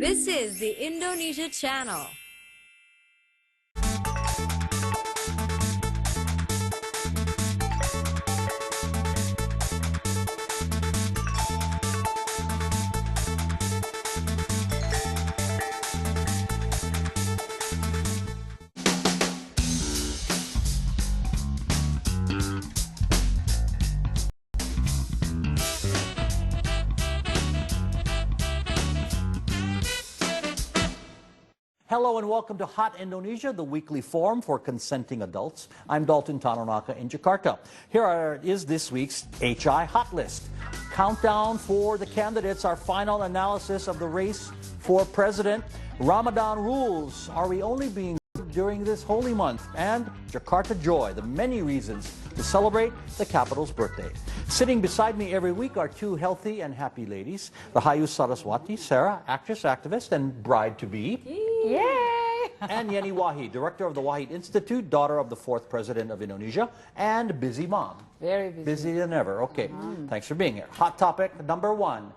This is the Indonesia Channel. Hello and welcome to Hot Indonesia, the weekly forum for consenting adults. I'm Dalton Tanonaka in Jakarta. Here is this week's HI Hot List. Countdown for the candidates, our final analysis of the race for president. Ramadan rules. Are we only being good during this holy month? And Jakarta Joy, the many reasons to celebrate the capital's birthday. Sitting beside me every week are two healthy and happy ladies. Rahayu Saraswati, Sarah, actress, activist, and bride-to-be. Yay! And Yeni Wahid, director of the Wahid Institute, daughter of the fourth president of Indonesia, and busy mom. Very busy. Busier than ever. Okay, thanks for being here. Hot topic number one,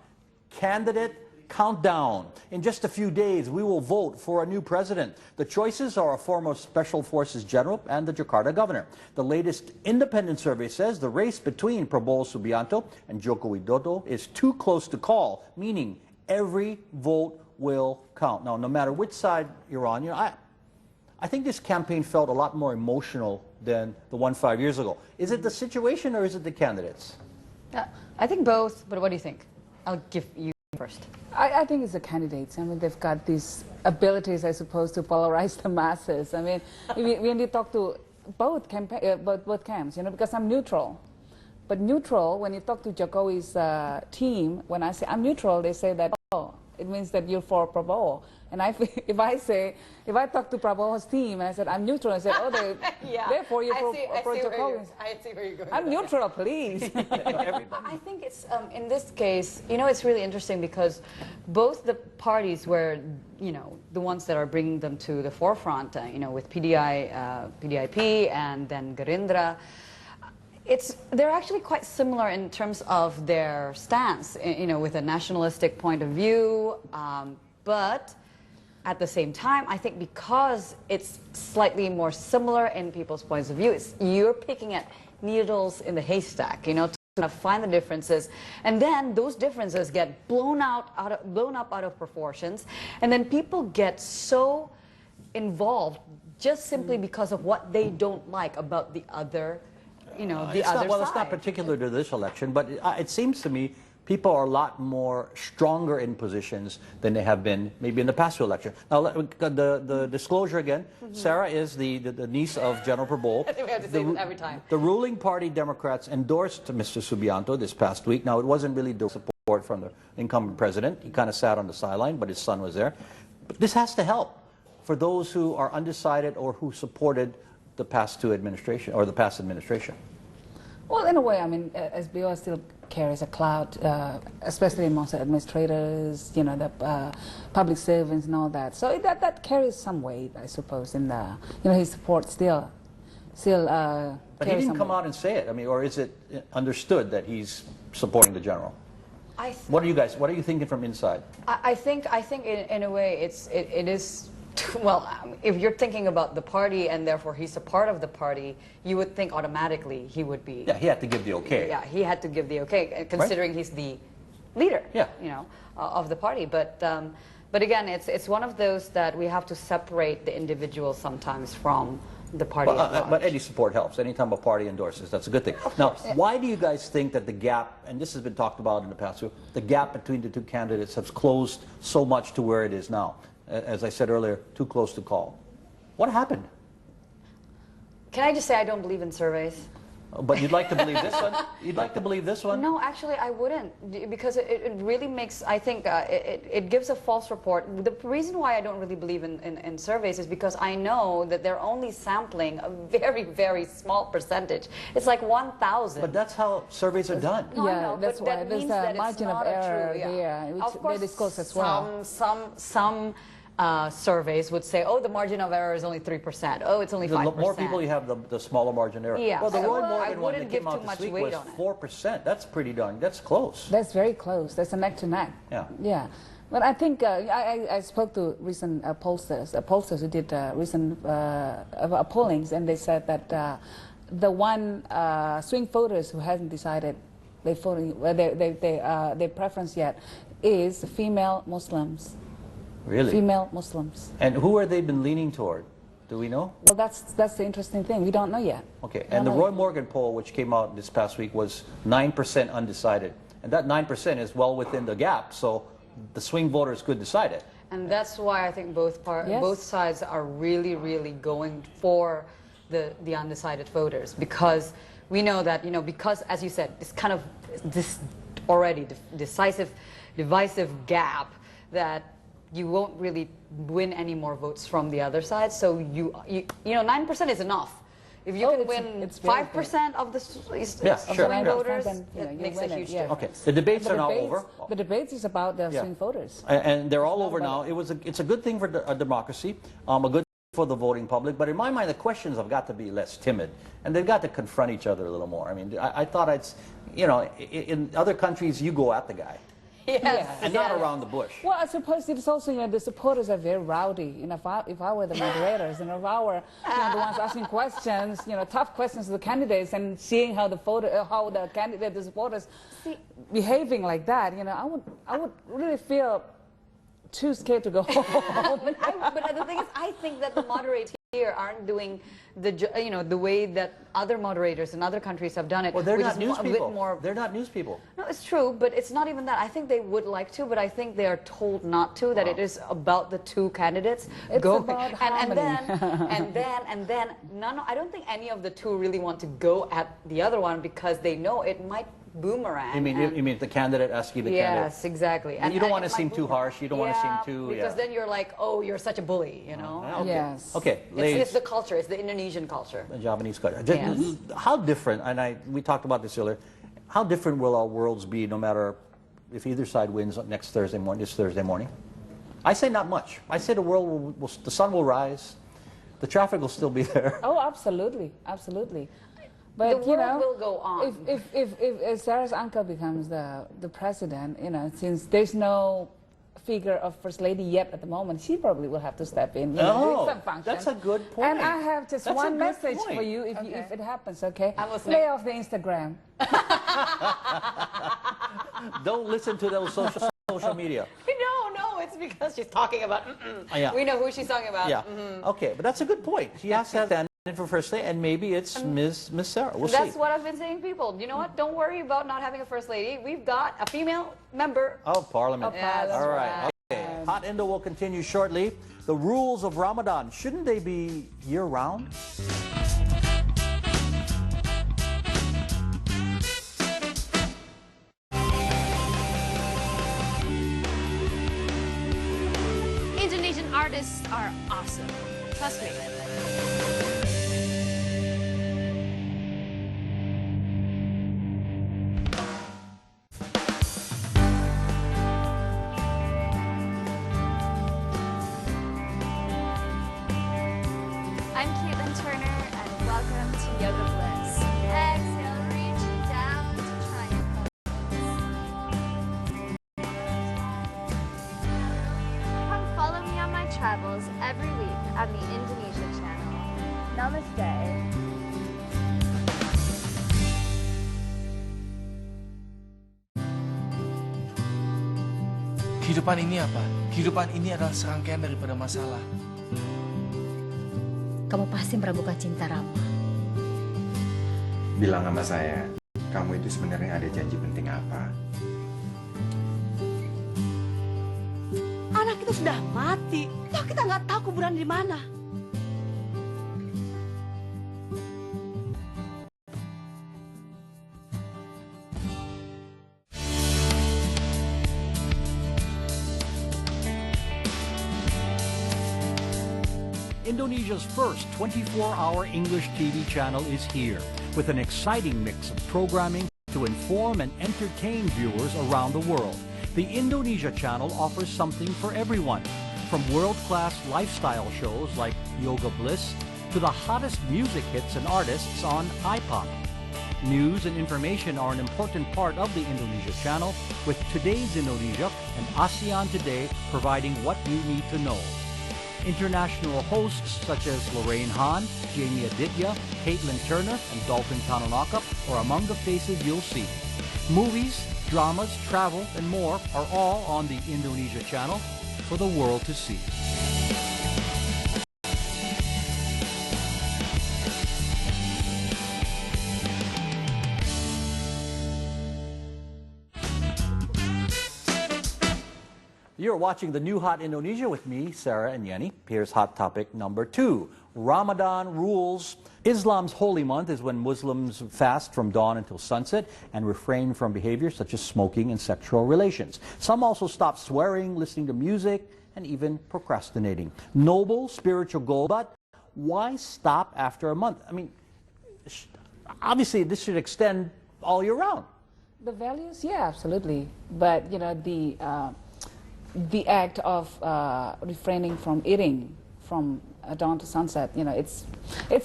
candidate countdown. In just a few days, we will vote for a new president. The choices are a former Special Forces general and the Jakarta governor. The latest independent survey says the race between Prabowo Subianto and Joko Widodo is too close to call, meaning every vote will count. Now, no matter which side you're on, I think this campaign felt a lot more emotional than the one 5 years ago. Is it the situation or is it the candidates? I think both, but what do you think? I'll give you first. I think it's the candidates. I mean, they've got these abilities, I suppose, to polarize the masses. I mean, when you talk to both camps, you know, because I'm neutral. But neutral, when you talk to Jokowi's team, when I say I'm neutral, they say that, oh, it means that you're for Prabowo. And if I talk to Prabowo's team and I said I'm neutral, I said, oh, therefore you're for Jokowi. I see where you're going. I'm neutral, please. I think it's in this case, you know, it's really interesting because both the parties were, you know, the ones that are bringing them to the forefront, you know, with PDIP and then Gerindra. They're actually quite similar in terms of their stance, you know, with a nationalistic point of view, but at the same time, I think because it's slightly more similar in people's points of view, you're picking at needles in the haystack, you know, to kind of find the differences, and then those differences get blown up out of proportions, and then people get so involved just simply because of what they don't like about the other. You know, the other side. It's not particular to this election, but it seems to me people are a lot more stronger in positions than they have been maybe in the past two elections. Now, the disclosure again, Sarah is the niece of General Prabowo. I think we have to say this every time. The ruling party Democrats endorsed Mr. Subianto this past week. Now, it wasn't really the support from the incumbent president. He kind of sat on the sideline, but his son was there. But this has to help for those who are undecided or who supported the past two administration or the past administration. Well, in a way, I mean, SBO still carries a cloud, especially amongst the administrators, you know, the public servants and all that. So that carries some weight, I suppose, in the, you know, his support still But he didn't come out and say it. I mean, or is it understood that he's supporting the general? What are you thinking from inside? I think in a way it is. Well, if you're thinking about the party and therefore he's a part of the party, you would think automatically he would be. Yeah, he had to give the okay. Yeah, he had to give the okay, considering he's the leader. Yeah. You know, of the party. But again, it's one of those that we have to separate the individual sometimes from the party. But any support helps. Anytime a party endorses, that's a good thing. Now, why do you guys think that the gap, and this has been talked about in the past, the gap between the two candidates has closed so much to where it is now? As I said earlier, too close to call. What happened? Can I just say I don't believe in surveys? But you'd like to believe this one? You'd like to believe this one? No, actually I wouldn't, because it really makes, I think, it gives a false report. The reason why I don't really believe in surveys is because I know that they're only sampling a very, very small percentage. It's like 1,000. But that's how surveys are done. No, yeah, I know, that's but why that there's means a that margin it's of not error true, there, which of course, they disclose as well. Some surveys would say, oh, the margin of error is only 3%. Oh, it's only 5%. The more people you have, the smaller margin error. Yeah. Well, the Roy I Morgan one wouldn't that give came too out much this week weight was on it. 4%. That's pretty darn, that's close. That's very close. That's a neck to neck. Yeah. Yeah. But I think I spoke to recent pollsters who did recent pollings, and they said that the one swing voters who hasn't decided their preference yet is female Muslims. Really? Female Muslims. And who are they been leaning toward? Do we know? Well, that's the interesting thing. We don't know yet. Okay, and the Roy Morgan poll, which came out this past week, was 9% undecided. And that 9% is well within the gap, so the swing voters could decide it. And that's why I think both sides are really, really going for the undecided voters, because we know that, because, as you said, it's kind of this already divisive gap that you won't really win any more votes from the other side. So 9% is enough. If you can win 5% of the swing voters, it makes a huge difference. Okay, the debates are now over. The debates is about the swing voters. And they're all over now. It's a good thing for a democracy, a good thing for the voting public. But in my mind, the questions have got to be less timid, and they've got to confront each other a little more. I mean, I thought in other countries, you go at the guy. Yes. And not around the bush. Well, I suppose it's also, the supporters are very rowdy. If I were the moderators, and if I were the ones asking questions, tough questions to the candidates, and seeing how the supporters behaving like that, I would really feel too scared to go home. But the thing is, I think that the moderators here aren't doing the way that other moderators in other countries have done it. Well, they're not news people. They're not news people. No, it's true, but it's not even that. I think they would like to, but I think they are told not to. That it is about the two candidates. It's about harmony. and then. No, I don't think any of the two really want to go at the other one because they know it might boomerang. You mean the candidate asking the candidate? Yes, exactly. And you don't want to seem too harsh. You don't want to seem too. Because then you're like, oh, you're such a bully, Okay. Yes. Okay. It's the culture. It's the Indonesian culture. The Japanese culture. Yes. How different? And we talked about this earlier. How different will our worlds be, no matter if either side wins this Thursday morning? I say not much. I say the world the sun will rise, the traffic will still be there. Oh, absolutely, absolutely. But the world will go on. If Sarah's uncle becomes the president, since there's no figure of first lady yet at the moment, she probably will have to step in. Do some function. That's a good point. And I have just one message for you if it happens. Okay, lay off the Instagram. Don't listen to those social media. No, it's because she's talking about. We know who she's talking about. Yeah. Okay, but that's a good point. She has to stand in for first lady, and maybe it's Miss Sarah. We'll see. That's what I've been saying, people. You know what? Don't worry about not having a first lady. We've got a female member of Parliament. Yes, all right. Okay. Hot Indo will continue shortly. The rules of Ramadan, shouldn't they be year-round? Indonesian artists are awesome. Trust me. I'm Caitlin Turner, and welcome to Yoga Bliss. Exhale, reach down to triangle. Come follow me on my travels every week on the Indonesia channel. Namaste. Kehidupan ini apa? Kehidupan ini adalah serangkaian daripada masalah. Kamu pasti meragukan cinta Rama. Bilang sama saya, kamu itu sebenarnya ada janji penting apa? Anak kita sudah mati. Toh kita nggak tahu kuburan di mana. Indonesia's first 24-hour English TV channel is here, with an exciting mix of programming to inform and entertain viewers around the world. The Indonesia channel offers something for everyone, from world-class lifestyle shows like Yoga Bliss to the hottest music hits and artists on iPop. News and information are an important part of the Indonesia Channel, with Today's Indonesia and ASEAN Today providing what you need to know. International hosts such as Lorraine Han, Jamie Aditya, Caitlin Turner, and Dalton Tanonaka are among the faces you'll see. Movies, dramas, travel, and more are all on the Indonesia Channel for the world to see. You're watching the new Hot Indonesia with me, Sarah and Yenny. Here's hot topic number 2. Ramadan rules. Islam's holy month is when Muslims fast from dawn until sunset and refrain from behaviors such as smoking and sexual relations. Some also stop swearing, listening to music, and even procrastinating. Noble spiritual goal, but why stop after a month? I mean, obviously this should extend all year round. The values, yeah, absolutely. But, you know, the act of refraining from eating from dawn to sunset, you know, it's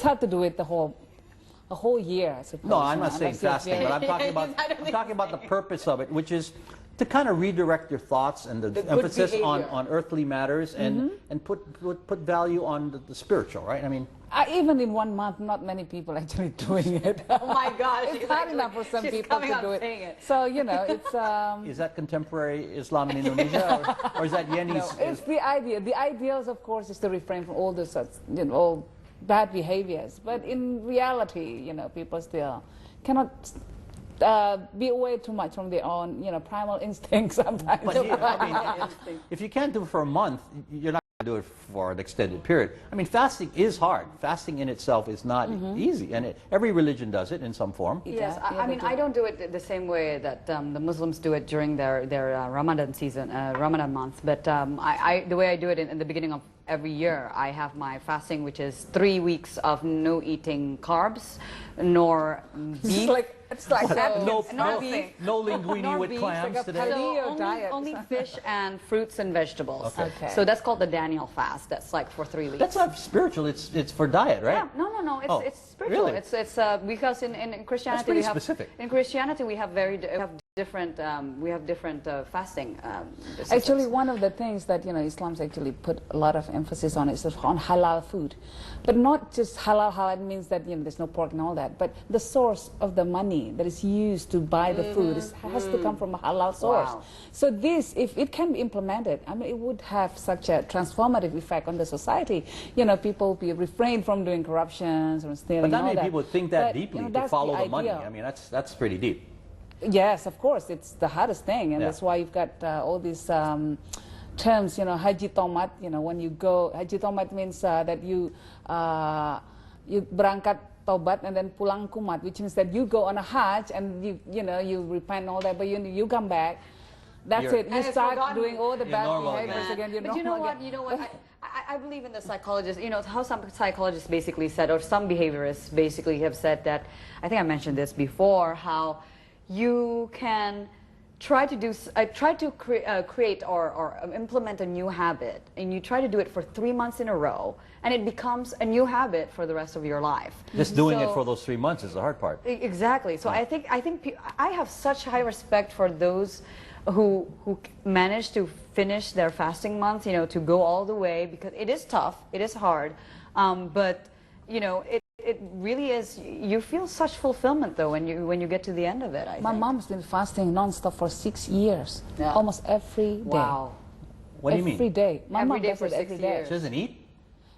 hard to do it a whole year, I suppose. No, I'm not saying fasting, but I'm talking about the purpose of it, which is to kind of redirect your thoughts and the emphasis on earthly matters and put value on the spiritual, right? I mean, even in 1 month, not many people actually doing it. Oh my gosh. It's hard enough for some people to do it. So, you know, it's... Is that contemporary Islam in Indonesia, or is that Yenny's? No, it's the idea. The ideals, of course, is to refrain from all those, you know, all bad behaviors. But in reality, you know, people still cannot be away too much from their own, you know, primal instincts sometimes. But yeah, I mean, if you can't do it for a month, you're not do it for an extended period. I mean, fasting is hard. Fasting in itself is not easy, and every religion does it in some form. Yes, I mean, I don't do it the same way that the Muslims do it during their Ramadan season, Ramadan month. But the way I do it in the beginning of every year, I have my fasting, which is 3 weeks of no eating carbs, nor beef. It's like that. No beef. No linguine with beef, clams like today. So only fish and fruits and vegetables. Okay. So that's called the Daniel fast. That's like for 3 weeks. That's not spiritual. It's for diet, right? Yeah, no. It's spiritual. Really? It's because in Christianity That's pretty we have specific. In Christianity we have different fasting. Actually, one of the things that, you know, Islam's actually put a lot of emphasis on is on halal food, but not just halal. Halal means that, you know, there's no pork and all that, but the source of the money that is used to buy the food has to come from a halal source. Wow. So this, if it can be implemented, I mean, it would have such a transformative effect on the society. You know, people will be refrained from doing corruptions or stealing. But not and all many people think that deeply, you know, to follow the money. idea. I mean, that's pretty deep. Yes, of course, it's the hardest thing, and that's why you've got all these terms, you know, haji tomat. You know, when you go, haji tomat means that you berangkat tobat and then pulang kumat, which means that you go on a hajj and you repent and all that, but you come back. That's it. You start doing all the bad behaviors again. But you know what? I believe in the psychologists. You know how some psychologists basically said, or some behaviorists basically have said that. I think I mentioned this before. How you can try to create or implement a new habit, and you try to do it for 3 months in a row, and it becomes a new habit for the rest of your life. Just doing it for those 3 months is the hard part. Exactly. So I think I have such high respect for those who manage to finish their fasting month, you know, to go all the way, because it is tough, it is hard, but you know, it really is. You feel such fulfillment though when you get to the end of it. My mom's been fasting nonstop for 6 years, almost every day. Wow. What do you mean? Every day. My mom does for it every 6 day. years. She doesn't eat?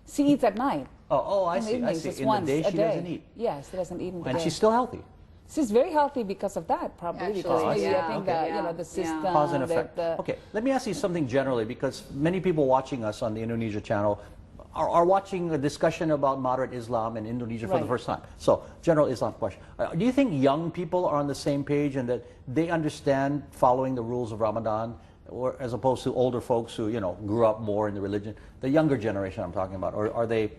She eats at night. Oh, I see. Just In the once day a she day. doesn't eat. Yes, she doesn't eat in the And day. she's still healthy. She's very healthy because of that, probably. Actually, Because maybe yeah. I think Okay. you know, the system. Cause and effect. Okay, let me ask you something generally, because many people watching us on the Indonesia channel are watching a discussion about moderate Islam in Indonesia for the first time. So, general Islam question. Do you think young people are on the same page and that they understand following the rules of Ramadan, or as opposed to older folks who, you know, grew up more in the religion? The younger generation I'm talking about, or are they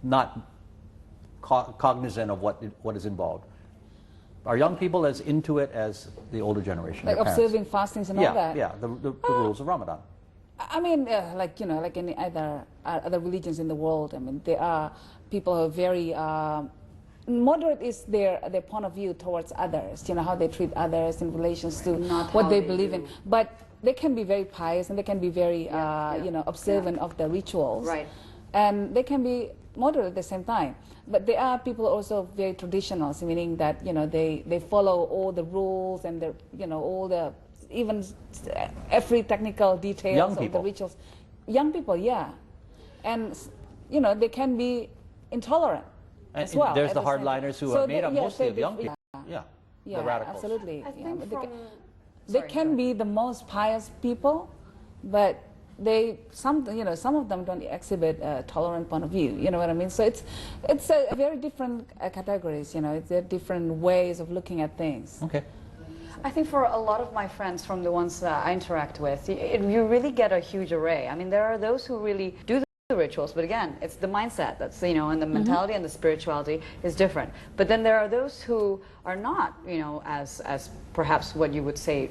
not cognizant of what is involved? Are young people as into it as the older generation? Like observing fastings and all that? Yeah, the rules of Ramadan. I mean, like, you know, like any other religions in the world, I mean, there are people who are very moderate is their point of view towards others, how they treat others in relations to Not what how they they believe do. in. But they can be very pious and they can be very, observant of the rituals. Right. And they can be moderate at the same time. But there are people also very traditional, meaning that, they follow all the rules and all the, even every technical details Young of people. the rituals. Young people, yeah. And, they can be intolerant. And As well, there's at the the same hardliners who time. are So made up they- yeah, mostly so of they- young people. yeah. Yeah, the radicals. Absolutely. I think but from... they Sorry, can go be the most pious people, but some of them don't exhibit a tolerant point of view. You know what I mean? So it's a very different categories. It's different ways of looking at things. Okay. I think for a lot of my friends, from the ones that I interact with, you really get a huge array. I mean, there are those who really do the rituals, but again, it's the mindset that's, and the mentality and the spirituality is different. But then there are those who are not, as perhaps what you would say,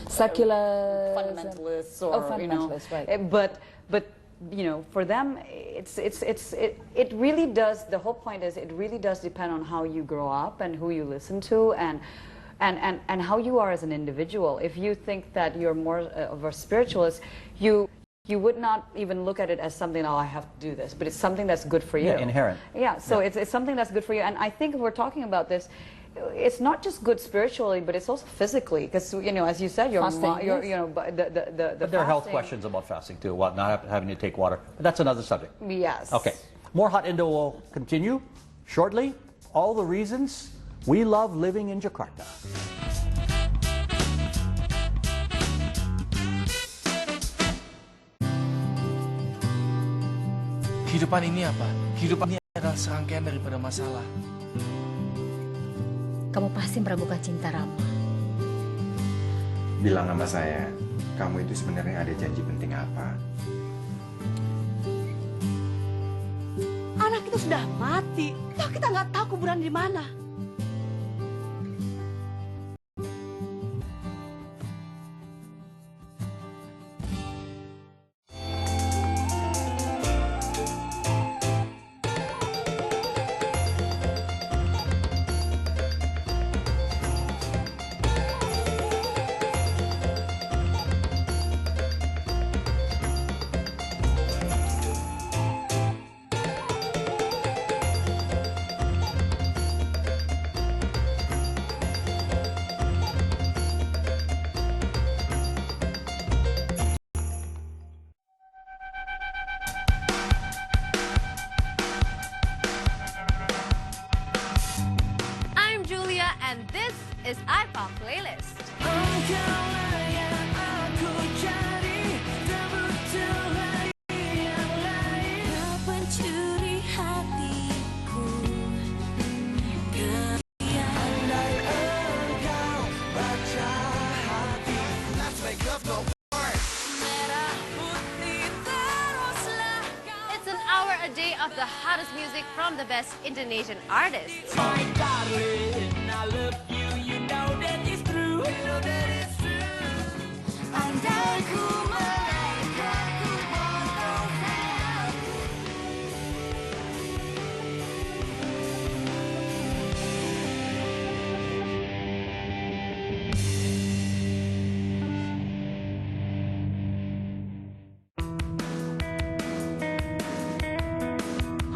Secular fundamentalists or, fundamentalists, right. But for them, it really does, the whole point is it really does depend on how you grow up and who you listen to and how you are as an individual. If you think that you're more of a spiritualist, you would not even look at it as something, I have to do this, but it's something that's good for you. Yeah, inherent. Yeah, so it's something that's good for you. And I think if we're talking about this, it's not just good spiritually, but it's also physically, because as you said, Fasting, But there are health questions about fasting too, not having to take water. But that's another subject. Yes. Okay. More Hot Indo will continue shortly. All the reasons we love living in Jakarta. Kehidupan ini apa? Kehidupan ini adalah serangkaian daripada masalah. Kamu pasti meragukan cinta Rama. Bilang sama saya, kamu itu sebenarnya ada janji penting apa? Anak itu sudah mati. Toh kita nggak tahu kuburan di mana. I'm Julia, and this is iPop Playlist. It's an hour a day of the hottest music from the best Indonesian artists.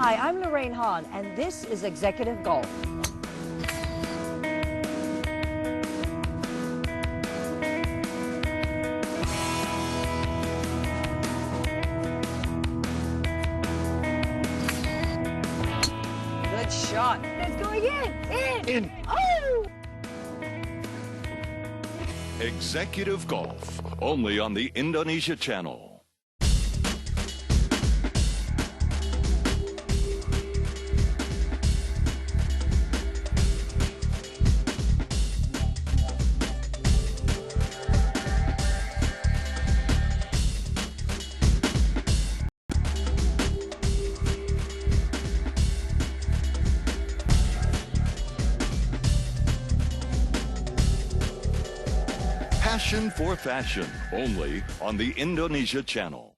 Hi, I'm Lorraine Hahn, and this is Executive Golf. Good shot. It's going in. Oh! Executive Golf, only on the Indonesia Channel. Passion for fashion, only on the Indonesia Channel.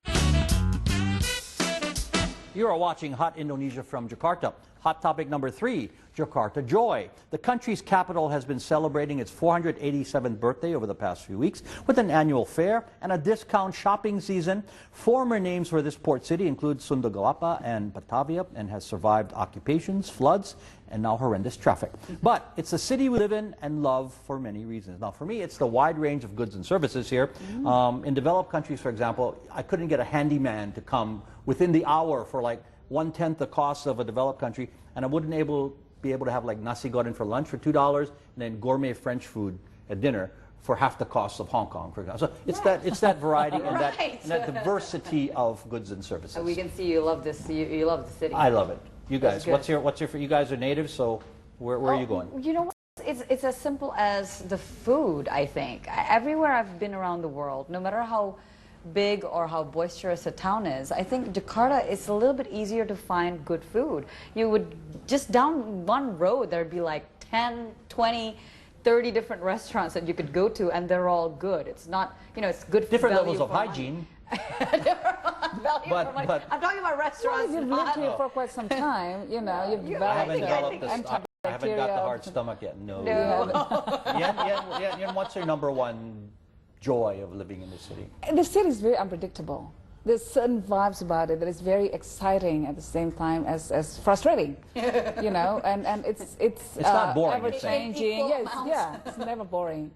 You are watching Hot Indonesia from Jakarta. Hot topic number 3, Jakarta Joy. The country's capital has been celebrating its 487th birthday over the past few weeks with an annual fair and a discount shopping season. Former names for this port city include Sundagalapa and Batavia and has survived occupations, floods, and now horrendous traffic. But it's a city we live in and love for many reasons. Now, for me, it's the wide range of goods and services here. In developed countries, for example, I couldn't get a handyman to come within the hour for like 1/10 the cost of a developed country, and I wouldn't be able to have like nasi goreng for lunch for $2 and then gourmet French food at dinner for half the cost of Hong Kong, for example. So it's that variety and that diversity of goods and services. We can see you love this. You love the city. I love it. You guys, what's your you guys are natives, so where are you going? You know what? It's as simple as the food, I think. Everywhere I've been around the world, no matter how big or how boisterous a town is, I think Jakarta is a little bit easier to find good food. You would just down one road, there'd be like 10, 20, 30 different restaurants that you could go to, and they're all good. It's not, it's good different levels of money. hygiene. But I'm talking about restaurants. Well, you've lived here for quite some time, you've developed I haven't got the hard stomach yet. No. Yen, what's your number one joy of living in the city? The city is very unpredictable. There's certain vibes about it that is very exciting at the same time as frustrating, and it's not boring, ever changing. It's never boring,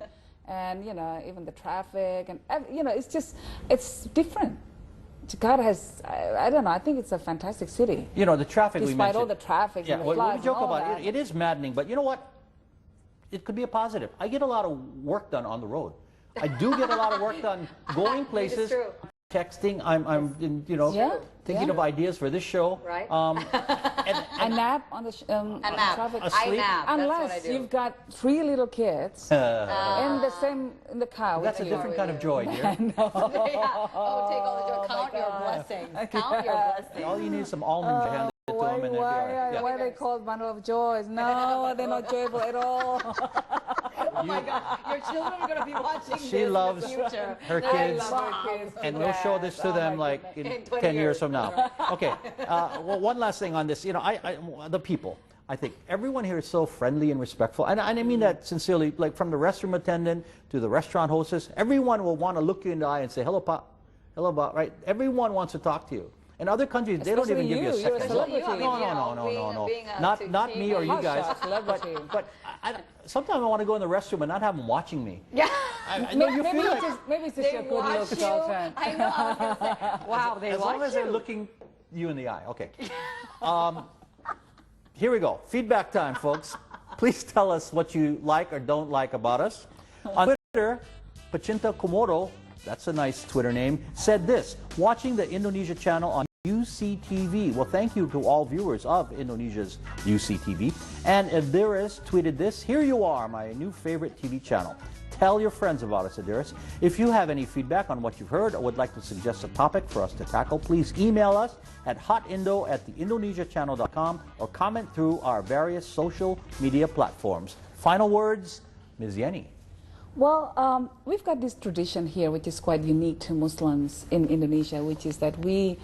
and even the traffic and it's different. Jakarta has, I don't know, I think it's a fantastic city. The traffic we mentioned. Despite all the traffic and the floods we joke and all about that. it is maddening, but you know what? It could be a positive. I get a lot of work done on the road. I do get a lot of work done going places, texting. I'm thinking of ideas for this show. Right. A nap on the traffic. Asleep. Unless you've got 3 little kids in the car. That's a different kind of joy, dear. Take all the joy. Count your blessings. Count your blessings. All you need is some almonds to hand it to them, and they'll be all right. Why are they called bundle of joys? No, they're not joyful at all. Oh my God, your children are going to be watching She loves in the future. her kids, and we'll show this to them like in 10 years from now. Okay, well, one last thing on this. The people. I think everyone here is so friendly and respectful, and I mean that sincerely. Like from the restroom attendant to the restaurant hostess, everyone will want to look you in the eye and say, "Hello, pa. Hello, pa." Right? Everyone wants to talk to you. In other countries, they don't even give you a second. You're a celebrity. No. Not me or you guys. But sometimes I want to go in the restroom and not have them watching me. Yeah. Maybe it's just your good looks, girlfriend. I know. I was going to say, wow, they as watch long as they're looking you in the eye. Okay. Here we go. Feedback time, folks. Please tell us what you like or don't like about us. On Twitter, Pacinta Komodo, that's a nice Twitter name, said this: watching the Indonesia channel on UCTV. Well, thank you to all viewers of Indonesia's UCTV. And Adiris tweeted this: here you are, my new favorite TV channel. Tell your friends about us, Adiris. If you have any feedback on what you've heard or would like to suggest a topic for us to tackle, please email us at hotindo@theindonesiachannel.com or comment through our various social media platforms. Final words, Ms. Yenny. Well, we've got this tradition here which is quite unique to Muslims in Indonesia, which is that we,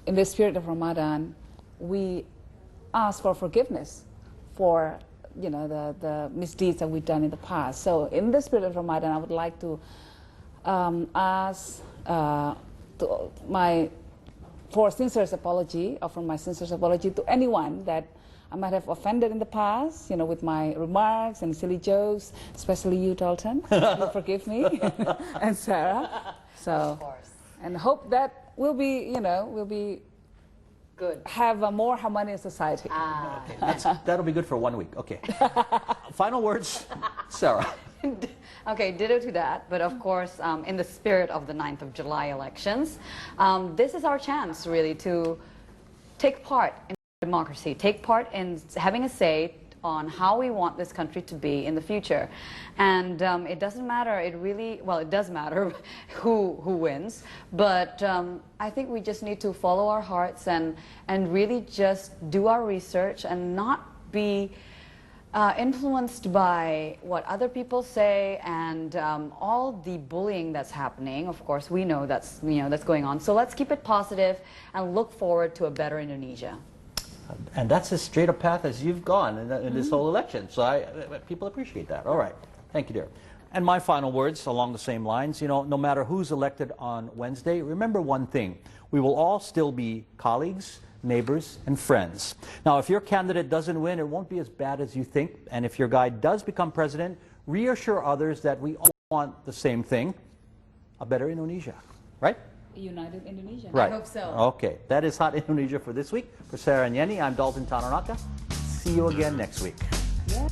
in the spirit of Ramadan, we ask for forgiveness for the misdeeds that we've done in the past. So in the spirit of Ramadan, I would like to ask for sincere apology, offer my sincere apology to anyone that I might have offended in the past, with my remarks and silly jokes, especially you, Dalton. You forgive me, and Sarah. So, of course. And hope that we'll be good. Have a more harmonious society. Okay, that'll be good for 1 week. Okay. Final words, Sarah. Okay, ditto to that. But of course, in the spirit of the 9th of July elections, this is our chance really to take part in democracy, take part in having a say on how we want this country to be in the future. And it doesn't matter, it does matter who wins, but I think we just need to follow our hearts and really just do our research and not be influenced by what other people say and all the bullying that's happening. Of course, we know that's going on. So let's keep it positive and look forward to a better Indonesia. And that's as straight a path as you've gone in this whole election. So people appreciate that. All right. Thank you, dear. And my final words along the same lines, you know, no matter who's elected on Wednesday, remember one thing. We will all still be colleagues, neighbors, and friends. Now, if your candidate doesn't win, it won't be as bad as you think. And if your guy does become president, reassure others that we all want the same thing, a better Indonesia. Right? United Indonesia. Right. I hope so. Okay. That is Hot Indonesia for this week. For Sarah and Yenny, I'm Dalton Tanonaka. See you again next week. Yeah.